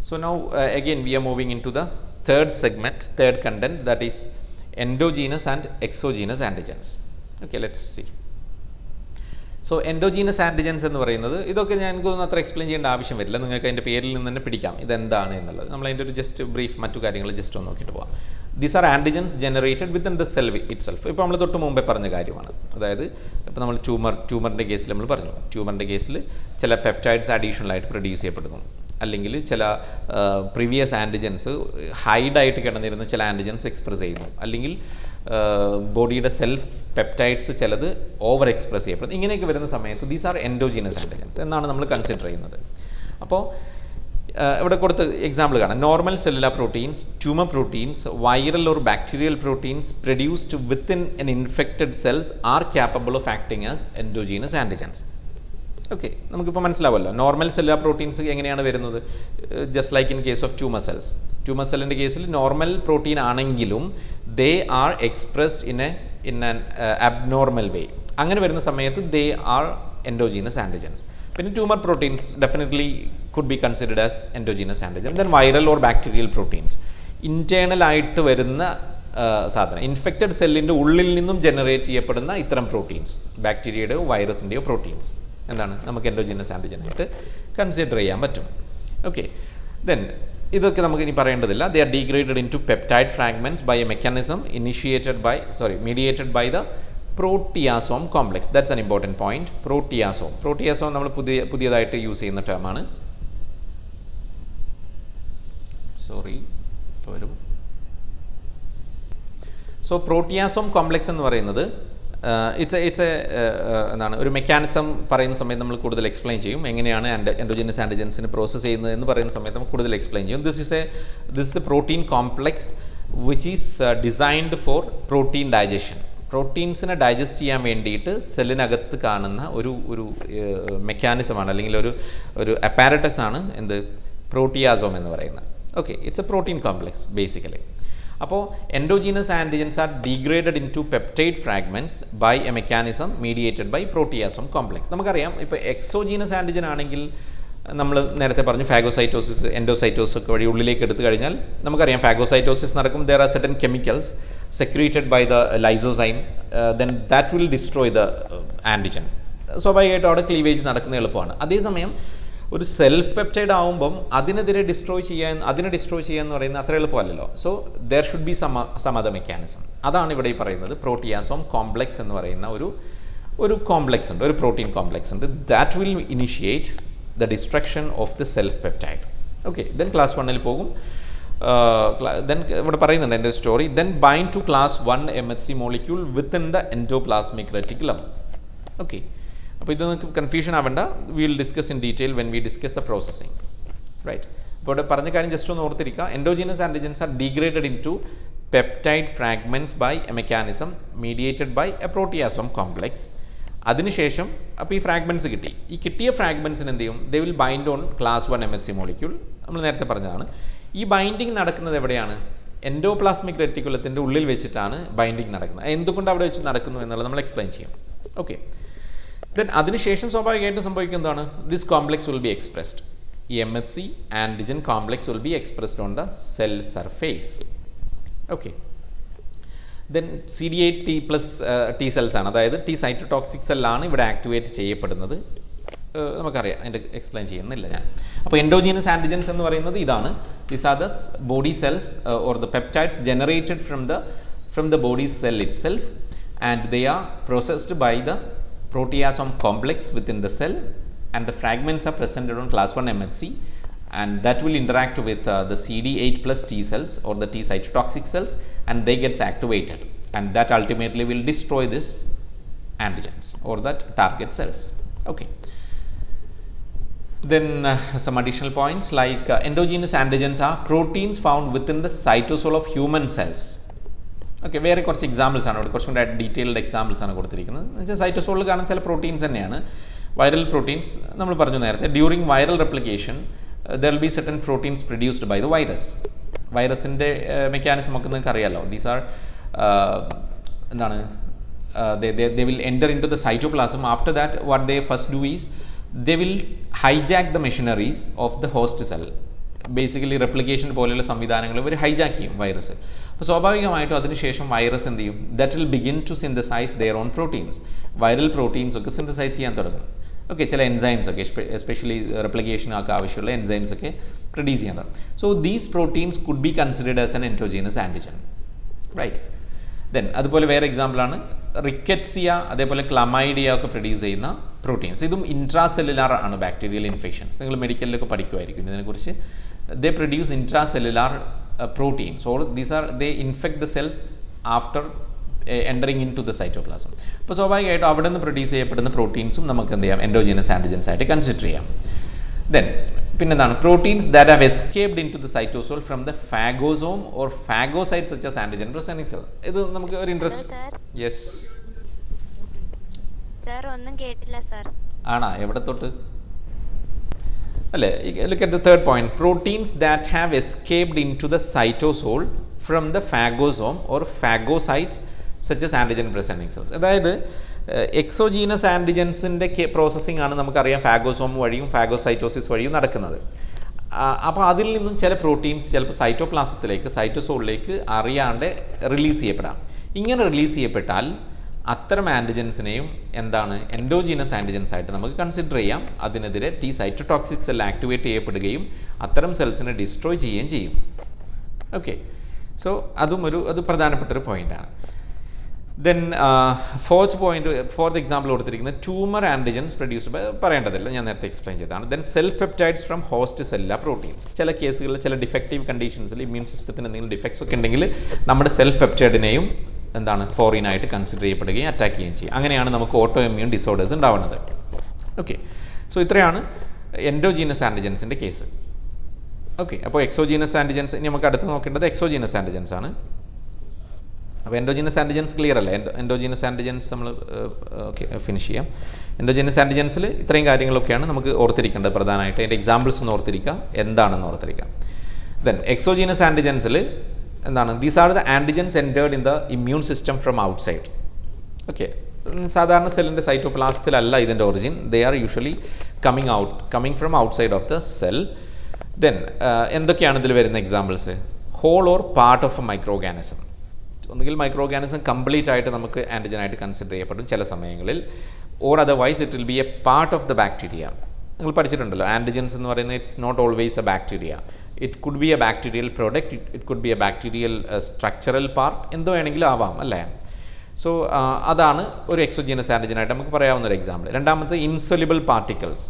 So now again we are moving into the third segment, third content, that is endogenous and exogenous antigens. Okay, let's see. So endogenous antigens എന്ന് പറയുന്നത് ഇതൊക്കെ എനിക്കൊന്നും അത്ര explain ചെയ്യേണ്ട ആവശ്യം വരില്ല, നിങ്ങൾക്ക് അതിൻ്റെ പേരിൽ നിന്ന് തന്നെ പിടിക്കാം ഇതെന്താണ് എന്നുള്ളത്. നമ്മൾ അതിൻ്റെ ഒരു ജസ്റ്റ് ബ്രീഫ് മറ്റു കാര്യങ്ങൾ ജസ്റ്റ് ഒന്ന് നോക്കിയിട്ട് പോകാം. These are antigens generated within the cell it self. ഇപ്പോൾ നമ്മൾ തൊട്ട് മുമ്പേ പറഞ്ഞ കാര്യമാണ്. അതായത് ഇപ്പോൾ നമ്മൾ ട്യൂമറിൻ്റെ കേസിൽ നമ്മൾ പറഞ്ഞു, ട്യൂമറിൻ്റെ കേസിൽ ചില പെപ്റ്റൈഡ്സ് അഡീഷണലായിട്ട് പ്രൊഡ്യൂസ് ചെയ്യപ്പെടുന്നു, അല്ലെങ്കിൽ ചില പ്രീവിയസ് ആൻറ്റിജൻസ് ഹൈഡായിട്ട് കിടന്നിരുന്ന ചില ആൻറ്റിജൻസ് എക്സ്പ്രസ് ചെയ്യുന്നു, അല്ലെങ്കിൽ ബോഡിയുടെ സെൽഫ് പെപ്റ്റൈഡ്സ് ചിലത് ഓവർ എക്സ്പ്രസ് ചെയ്യപ്പെടുന്നു. ഇങ്ങനെയൊക്കെ വരുന്ന സമയത്ത് ദീസ് ആർ എൻഡോജീനസ് ആൻറ്റിജൻസ് എന്നാണ് നമ്മൾ കൺസിഡർ ചെയ്യുന്നത്. അപ്പോൾ ഇവിടെ കൊടുത്ത് എക്സാമ്പിൾ കാണാം. Normal cellular proteins, tumour proteins, viral or bacterial proteins produced within an infected cells are capable of acting as endogenous antigens. Okay, നമുക്കിപ്പോൾ മനസ്സിലാവുമല്ലോ നോർമൽ സെല്ലുലാർ പ്രോട്ടീൻസ് എങ്ങനെയാണ് വരുന്നത്. Just like in case of tumour cells, tumour സെല്ലിൻ്റെ കേസിൽ normal protein ആണെങ്കിലും they are expressed in an abnormal way. അങ്ങനെ വരുന്ന സമയത്ത് ദേ ആർ എൻഡോജീനസ് ആൻറ്റിജൻസ്. പിന്നെ tumour proteins definitely could be considered as endogenous antigen. Then viral or bacterial proteins, ഇൻറ്റേർണലായിട്ട് വരുന്ന സാധനം, ഇൻഫെക്റ്റഡ് സെല്ലിൻ്റെ ഉള്ളിൽ നിന്നും ജനറേറ്റ് ചെയ്യപ്പെടുന്ന ഇത്തരം പ്രോട്ടീൻസ്, ബാക്ടീരിയയുടെയോ വൈറസിൻ്റെയോ പ്രോട്ടീൻസ് എന്താണ് നമുക്ക് എൻഡോജീനസ് ആൻറ്റിജനായിട്ട് കൺസിഡർ ചെയ്യാൻ പറ്റും. ഓക്കെ, ദെൻ ഇതൊക്കെ നമുക്ക് ഇനി പറയേണ്ടതില്ല. They are degraded into peptide fragments by a mechanism mediated by the proteasome complex. That's an important point. Proteasome നമ്മൾ പുതിയതായിട്ട് യൂസ് ചെയ്യുന്ന ടേമാണ്. സോ പ്രോട്ടിയാസോം കോംപ്ലക്സ് എന്ന് പറയുന്നത് എന്താണ് ഒരു മെക്കാനിസം പറയുന്ന സമയത്ത് നമ്മൾ കൂടുതൽ എക്സ്പ്ലെയിൻ ചെയ്യും. എങ്ങനെയാണ് എൻഡോജീനസ് ആൻറ്റിജൻസിന് പ്രോസസ്സ് ചെയ്യുന്നത് എന്ന് പറയുന്ന സമയത്ത് നമ്മൾ കൂടുതൽ എക്സ്പ്ലെയിൻ ചെയ്യും. This is a protein complex which is designed for protein digestion. പ്രോട്ടീൻസിനെ ഡൈജസ്റ്റ് ചെയ്യാൻ വേണ്ടിയിട്ട് സെല്ലിനകത്ത് കാണുന്ന ഒരു മെക്കാനിസമാണ്, അല്ലെങ്കിൽ ഒരു അപ്പാരറ്റസ് ആണ് എന്ത് പ്രോട്ടിയാസോം എന്ന് പറയുന്നത്. Okay, it's a protein complex basically. അപ്പോൾ endogenous antigens are degraded into peptide fragments by a mechanism mediated by proteasome complex. നമുക്കറിയാം ഇപ്പോൾ എക്സോജീനസ് ആൻറ്റിജൻ ആണെങ്കിൽ നമ്മൾ നേരത്തെ പറഞ്ഞു ഫാഗോസൈറ്റോസിസ്, എൻഡോസൈറ്റോസിസ് ഒക്കെ വഴി ഉള്ളിലേക്ക് എടുത്തു കഴിഞ്ഞാൽ നമുക്കറിയാം ഫാഗോസൈറ്റോസിസ് നടക്കും. There are certain chemicals secreted by the lysozyme, then that will destroy the antigen. സ്വാഭാവികമായിട്ടും അവിടെ ക്ലീവേജ് നടക്കുന്ന എളുപ്പമാണ്. അതേസമയം ഒരു സെൽഫ് പെപ്റ്റൈഡ് ആവുമ്പം അതിനെ ഡിസ്ട്രോയ് ചെയ്യുക എന്ന് പറയുന്നത് അത്ര എളുപ്പമല്ലല്ലോ. So there should be some other mechanism. അതാണ് ഇവിടെ ഈ പറയുന്നത്. പ്രോട്ടിയാസോം കോംപ്ലക്സ് എന്ന് പറയുന്ന ഒരു കോംപ്ലക്സ് ഉണ്ട്, ഒരു പ്രോട്ടീൻ കോംപ്ലക്സ് ഉണ്ട്. That will initiate the destruction of the self peptide. Okay, then class 1 പോകും. ദെൻ ഇവിടെ പറയുന്നുണ്ട് എൻ്റെ story. Then bind to class 1 MHC molecule within the endoplasmic reticulum. Okay, അപ്പോൾ ഇത് നിങ്ങൾക്ക് കൺഫ്യൂഷൻ ആവേണ്ട. We will discuss in detail when we discuss the processing, right. അപ്പോൾ ഇവിടെ പറഞ്ഞ കാര്യം ജസ്റ്റ് ഒന്ന് ഓർത്തിരിക്കുക. Endogenous antigens are degraded into peptide fragments by a mechanism mediated by a proteasome complex. അതിനുശേഷം അപ്പോൾ ഈ ഫ്രാഗ്മെൻറ്റ്സ് കിട്ടി. ഈ കിട്ടിയ ഫ്രാഗ്മെൻറ്റ്സിന് എന്ത് ചെയ്യും? They will bind on class 1 MHC molecule. നമ്മൾ നേരത്തെ പറഞ്ഞതാണ്. ഈ ബൈൻഡിങ് നടക്കുന്നത് എവിടെയാണ്? എൻഡോപ്ലാസ്മിക് റെറ്റിക്കുലത്തിൻ്റെ ഉള്ളിൽ വെച്ചിട്ടാണ് ബൈൻഡിങ് നടക്കുന്നത്. എന്തുകൊണ്ട് അവിടെ വെച്ച് നടക്കുന്നു എന്നുള്ളത് നമ്മൾ എക്സ്പ്ലെയിൻ ചെയ്യും. ഓക്കെ, ദെൻ അതിനുശേഷം സ്വാഭാവികമായിട്ടും സംഭവിക്കുന്നതാണ് this complex will be expressed. ഈ MHC antigen complex will be expressed on the cell surface. Okay, then CD8 T cells ആണ്, അതായത് T സൈറ്റോടോക്സിക് സെല്ലാണ് ഇവിടെ ആക്ടിവേറ്റ് ചെയ്യപ്പെടുന്നത്. നമുക്കറിയാം, അതിൻ്റെ എക്സ്പ്ലെയിൻ ചെയ്യുന്നില്ല ഞാൻ. അപ്പോൾ എൻഡോജീനസ് ആൻറ്റിജൻസ് എന്ന് പറയുന്നത് ഇതാണ്. These are the body cells or the peptides generated from the body cell itself, and they are processed by the proteasome complex within the cell, and the fragments are presented on class 1 MHC, and that will interact with the CD8 plus T cells or the T cytotoxic cells, and they gets activated, and that ultimately will destroy this antigens or that target cells. Okay, then some additional points like endogenous antigens are proteins found within the cytosol of human cells. Okay, വേറെ കുറച്ച് examples ആണ് ഇവിടെ, കുറച്ചും കൂടെ detailed examples ആണ് കൊടുത്തിരിക്കുന്നത്. എന്ന് വെച്ചാൽ സൈറ്റോസോളിൽ കാണുന്ന ചില പ്രോട്ടീൻസ് തന്നെയാണ്. വൈറൽ പ്രോട്ടീൻസ് നമ്മൾ പറഞ്ഞു നേരത്തെ. During viral replication there will be certain proteins produced by the virus. വൈറസിൻ്റെ മെക്കാനിസം ഒക്കെ നിങ്ങൾക്ക് അറിയാമല്ലോ. ദീസ് ആർ എന്താണ് they will enter into the cytoplasm. After that, what they first do is they will hijack the machineries of the host cell. Basically replication പോലെയുള്ള സംവിധാനങ്ങൾ ഇവർ hijack ചെയ്യും virus. അപ്പോൾ സ്വാഭാവികമായിട്ടും അതിനുശേഷം വൈറസ് എന്ത് ചെയ്യും? That will begin to synthesise their own proteins. Viral proteins ഒക്കെ സിന്തസൈസ് ചെയ്യാൻ തുടങ്ങും. ഓക്കെ, ചില എൻസൈംസ് ഒക്കെ എസ്പെഷ്യലി റെപ്ലിക്കേഷനൊക്കെ ആവശ്യമുള്ള എൻസൈംസ് ഒക്കെ പ്രൊഡ്യൂസ് ചെയ്യാൻ തുടങ്ങും. So these proteins could be considered as an endogenous antigen, right. Then അതുപോലെ വേറെ എക്സാമ്പിളാണ് റിക്കറ്റ്സിയ, അതേപോലെ ക്ലമൈഡിയ ഒക്കെ പ്രൊഡ്യൂസ് ചെയ്യുന്ന പ്രോട്ടീൻസ്. ഇതും ഇൻട്രാസെല്ലുലാർ ആണ് ബാക്ടീരിയൽ ഇൻഫെക്ഷൻസ്. നിങ്ങൾ മെഡിക്കലിലൊക്കെ പഠിക്കുമായിരിക്കും ഇതിനെക്കുറിച്ച്. They produce intracellular proteins or they infect the cells after entering into the cytoplasm. അപ്പോൾ സ്വാഭാവികമായിട്ടും അവിടെ നിന്ന് പ്രൊഡ്യൂസ് ചെയ്യപ്പെടുന്ന പ്രോട്ടീൻസും നമുക്ക് എന്ത് ചെയ്യാം? എൻഡോജീനസ് ആൻറ്റിജൻസ് ആയിട്ട് കൺസിഡർ ചെയ്യാം. ദെൻ പിന്നെന്താണ്? Proteins that have escaped into the cytosol from the phagosome or phagocyte such as antigen presenting cell. ഇത് നമുക്ക് ഒരു ഇൻട്രസ്റ്റ്. യെസ് സർ, ഒന്നും കേട്ടില്ല സർ. ആണോ? എവിടെ തൊട്ട് അല്ലേ? Look at the third point. Proteins that have escaped into the cytosol from the phagosome or phagocytes such as antigen presenting cells. അതായത് എക്സോജീനസ് ആൻറ്റിജൻസിൻ്റെ പ്രോസസ്സിംഗ് ആണ് നമുക്കറിയാം ഫാഗോസോം വഴിയും ഫാഗോസൈറ്റോസിസ് വഴിയും നടക്കുന്നത്. അപ്പോൾ അതിൽ നിന്നും ചില പ്രോട്ടീൻസ് ചിലപ്പോൾ സൈറ്റോപ്ലാസത്തിലേക്ക്, സൈറ്റോസോളിലേക്ക് അറിയാണ്ട് റിലീസ് ചെയ്യപ്പെടാം. ഇങ്ങനെ റിലീസ് ചെയ്യപ്പെട്ടാൽ അത്തരം ആൻറ്റിജൻസിനെയും എന്താണ്? എൻഡോജീനസ് ആൻറ്റിജൻസ് ആയിട്ട് നമുക്ക് കൺസിഡർ ചെയ്യാം. അതിനെതിരെ ടി സൈറ്റോടോക്സിക് സെൽ ആക്ടിവേറ്റ് ചെയ്യപ്പെടുകയും അത്തരം സെൽസിനെ ഡിസ്ട്രോയ് ചെയ്യുകയും ചെയ്യും. ഓക്കെ, സോ അത് പ്രധാനപ്പെട്ടൊരു പോയിൻ്റാണ്. ദെൻ ഫോർത്ത് എക്സാമ്പിൾ കൊടുത്തിരിക്കുന്നത് ട്യൂമർ ആൻറ്റിജൻസ് പ്രൊഡ്യൂസ്ഡ് പറയേണ്ടതില്ല, ഞാൻ നേരത്തെ എക്സ്പ്ലെയിൻ ചെയ്തതാണ്. Then self peptides from host sella proteins. ചില കേസുകളിൽ ചില ഡിഫക്റ്റീവ് കണ്ടീഷൻസിൽ ഇമ്മ്യൂൺ സിസ്റ്റത്തിന് എന്തെങ്കിലും ഡിഫക്ട്സ് ഒക്കെ ഉണ്ടെങ്കിൽ നമ്മുടെ സെൽഫ് പെപ്റ്റൈഡിനെയും എന്താണ്? ഫോറിനായിട്ട് കൺസിഡർ ചെയ്യപ്പെടുകയും അറ്റാക്ക് ചെയ്യുകയും ചെയ്യും. അങ്ങനെയാണ് നമുക്ക് ഓട്ടോ ഇമ്മ്യൂൺ ഡിസോർഡേഴ്സ് ഉണ്ടാവുന്നത്. ഓക്കെ, സോ ഇത്രയാണ് എൻഡോജീനസ് ആൻറ്റിജൻസിൻ്റെ കേസ്. ഓക്കെ, അപ്പോൾ എക്സോജീനസ് ആൻറ്റിജൻസ് ഇനി നമുക്ക് അടുത്ത് നോക്കേണ്ടത് എക്സോജീനസ് ആൻറ്റിജൻസ് ആണ്. അപ്പോൾ എൻഡോജീനസ് ആൻറ്റിജൻസ് ക്ലിയർ അല്ലേ? എൻഡോജീനസ് ആൻറ്റിജൻസ് നമ്മൾ ഓക്കെ ഫിനിഷ് ചെയ്യാം. എൻഡോജീനസ് ആൻറ്റിജൻസിൽ ഇത്രയും കാര്യങ്ങളൊക്കെയാണ് നമുക്ക് ഓർത്തിരിക്കേണ്ടത് പ്രധാനമായിട്ട്. അതിൻ്റെ എക്സാമ്പിൾസ് ഒന്ന് ഓർത്തിരിക്കുക, എന്താണെന്ന് ഓർത്തിരിക്കുക. ദെൻ എക്സോജീനസ് ആൻറ്റിജൻസിൽ എന്താണ്? These are the antigens entered in the immune system from outside. Okay, സാധാരണ സെല്ലിൻ്റെ സൈറ്റോപ്ലാസത്തിലല്ല ഇതിൻ്റെ origin. They are usually coming from outside of the cell. Then എന്തൊക്കെയാണ് ഇതിൽ വരുന്ന examples? Whole or part of a microorganism. ഒന്നുകിൽ microorganism complete ആയിട്ട് നമുക്ക് ആൻറ്റിജനായിട്ട് കൺസിഡർ ചെയ്യപ്പെടും ചില സമയങ്ങളിൽ, or otherwise it will be a part of the bacteria. നിങ്ങൾ പഠിച്ചിട്ടുണ്ടല്ലോ ആൻറ്റിജൻസ് എന്ന് പറയുന്നത് it's not always A bacteria. It could be A bacterial product, it could be A bacterial structural part, എന്തോ വേണമെങ്കിലും ആവാം അല്ലേ? സോ അതാണ് ഒരു എക്സോജീനസ് ആൻറ്റിജനായിട്ട് നമുക്ക് പറയാവുന്ന ഒരു എക്സാമ്പിൾ. രണ്ടാമത്തെ ഇൻസൊല്യൂബിൾ പാർട്ടിക്കിൾസ്.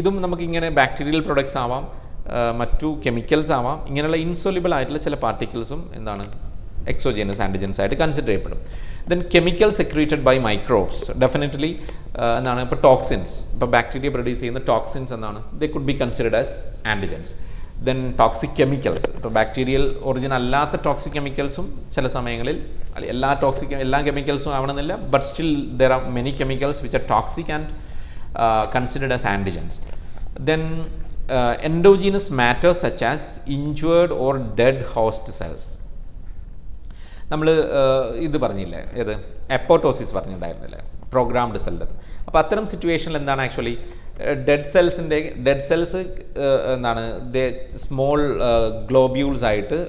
ഇതും നമുക്കിങ്ങനെ ബാക്ടീരിയൽ പ്രൊഡക്ട്സ് ആവാം, മറ്റു കെമിക്കൽസ് ആവാം. ഇങ്ങനെയുള്ള ഇൻസൊല്യൂബിൾ ആയിട്ടുള്ള ചില പാർട്ടിക്കിൾസും എന്താണ്? എക്സോജീനസ് ആൻറ്റിജൻസ് ആയിട്ട് കൺസിഡർ ചെയ്യപ്പെടും. Then chemical secreted by microbes. Definitely എന്താണ്? ഇപ്പോൾ ടോക്സിൻസ്, ഇപ്പോൾ ബാക്ടീരിയ പ്രൊഡ്യൂസ് ചെയ്യുന്ന ടോക്സിൻസ് എന്താണ്? They could be considered as antigens. Then toxic chemicals, ഇപ്പോൾ ബാക്ടീരിയൽ ഒറിജിൻ അല്ലാത്ത ടോക്സിക് കെമിക്കൽസും ചില സമയങ്ങളിൽ, എല്ലാ കെമിക്കൽസും ആവണമെന്നില്ല, but still there are many chemicals which are toxic and considered as antigens. Then endogenous matters such as injured or dead host cells. നമ്മൾ ഇത് പറഞ്ഞില്ലേ, ഏത് എപ്പോട്ടോസിസ് പറഞ്ഞിട്ടുണ്ടായിരുന്നില്ലേ, പ്രോഗ്രാംഡ് സെല്ലത്. അപ്പോൾ അത്തരം സിറ്റുവേഷനിൽ എന്താണ് ആക്ച്വലി ഡെഡ് സെൽസ് എന്താണ്? സ്മോൾ ഗ്ലോബ്യൂൾസ് ആയിട്ട്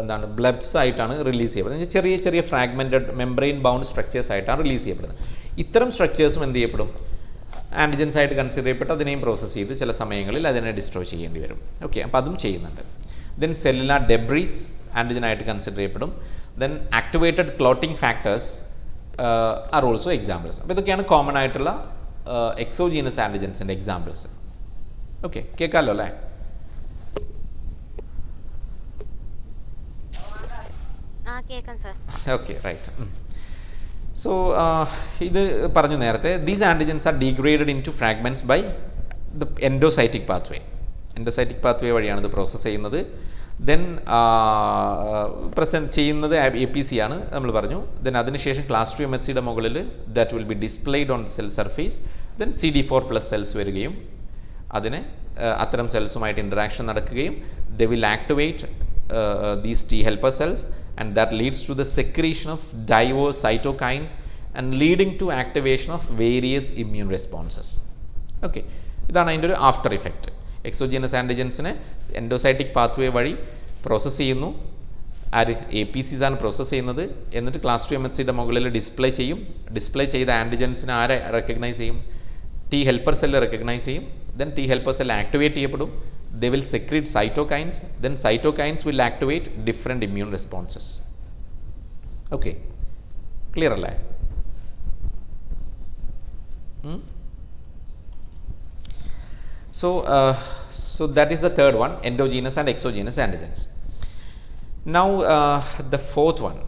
എന്താണ്? ബ്ലബ്സ് ആയിട്ടാണ് റിലീസ് ചെയ്യപ്പെടുന്നത്. ചെറിയ ചെറിയ ഫ്രാഗ്മെൻറ്റഡ് മെംബ്രെയിൻ ബൗണ്ട് സ്ട്രക്ചേഴ്സ് ആയിട്ടാണ് റിലീസ് ചെയ്യപ്പെടുന്നത്. ഇത്തരം സ്ട്രക്ചേഴ്സും എന്ത് ചെയ്യപ്പെടും? ആൻറ്റിജൻസ് ആയിട്ട് കൺസിഡർ ചെയ്യപ്പെട്ട് അതിനെയും പ്രോസസ്സ് ചെയ്ത് ചില സമയങ്ങളിൽ അതിനെ ഡിസ്ട്രോയ് ചെയ്യേണ്ടി വരും. ഓക്കെ, അപ്പോൾ അതും ചെയ്യുന്നുണ്ട്. ദെൻ സെല്ലുലാർ ഡെബ്രീസ് ആൻറ്റിജനായിട്ട് കൺസിഡർ ചെയ്യപ്പെടും. Then activated clotting factors are also examples. അപ്പോൾ ഇതൊക്കെയാണ് കോമൺ ആയിട്ടുള്ള എക്സോജീനസ് ആൻറ്റിജൻസിൻ്റെ എക്സാമ്പിൾസ്. ഓക്കെ, കേൾക്കാമല്ലോ അല്ലേ? Okay, right. സോ ഇത് പറഞ്ഞു നേരത്തെ. These antigens are degraded into fragments by the endocytic pathway. Endocytic pathway വഴിയാണ് ഇത് പ്രോസസ്സ് ചെയ്യുന്നത്. ദെൻ പ്രസൻറ്റ് ചെയ്യുന്നത് APC ആണ് നമ്മൾ പറഞ്ഞു. ദെൻ അതിനുശേഷം ക്ലാസ് 2 MHCയുടെ മുകളിൽ that will be displayed on cell surface. Then CD4+ cells വരികയും അതിന് അത്തരം സെൽസുമായിട്ട് ഇൻറ്ററാക്ഷൻ നടക്കുകയും they will activate these T helper cells and that leads to the secretion of diverse cytokines and leading to activation of various immune responses. Okay, ഇതാണ് അതിൻ്റെ ഒരു after effect. Exogenous ആൻറ്റിജൻസിനെ endocytic pathway വഴി process ചെയ്യുന്നു. ആര് APCs ആണ് process ചെയ്യുന്നത്. എന്നിട്ട് ക്ലാസ് 2 MHCയുടെ മുകളിൽ ഡിസ്പ്ലേ ചെയ്യും. ഡിസ്പ്ലേ ചെയ്ത ആൻറ്റിജൻസിനെ ആരെ റെക്കഗ്നൈസ് ചെയ്യും? T helper സെല്ല് റെക്കഗ്നൈസ് ചെയ്യും. Then T helper cell activate ചെയ്യപ്പെടും. They will secrete cytokines. Then cytokines will activate different immune responses. Okay, clear അല്ലേ? So that is the third one, endogenous and exogenous antigens. Now the fourth one,